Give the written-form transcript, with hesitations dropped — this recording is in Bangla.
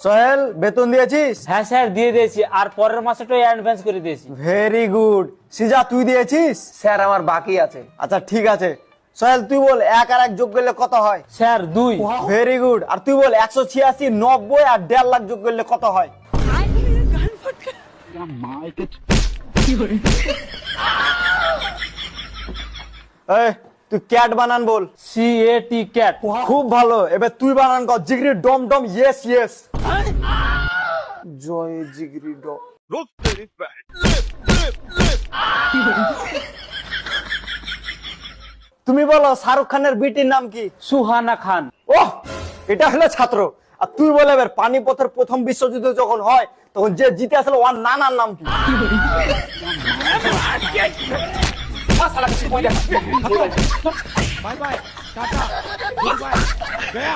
সোহেল বেতন দিয়েছিস? হ্যাঁ স্যার দিয়ে দিয়েছি, আর পরের মাসেটাই অ্যাডভান্স করে দিয়েছি। Very good. সিজা তুই দিয়েছিস? স্যার আমার বাকি আছে। আচ্ছা ঠিক আছে। সোহেল তুই বল 1 আর 1 যোগ করলে কত হয়? স্যার 2। Very good. আর তুই বল 186, 90 আর 1.5 লাখ যোগ করলে কত হয়? এই তুই ক্যাট বানান বল। CAT cat. খুব ভালো। এবার তুই বানান কর জিগরি ডম ডম ইয়েস ইয়েস। জয় জিগরি ডম। তুমি বলো শাহরুখ খানের বিটির নাম কি? সুহানা খান। ওহ, এটা হলো ছাত্র। আর তুই বলে এবার পানিপথের প্রথম বিশ্বযুদ্ধ যখন হয় তখন যে জিতে আসলে ওর নানার নাম কি? Bye bye tata good bye गया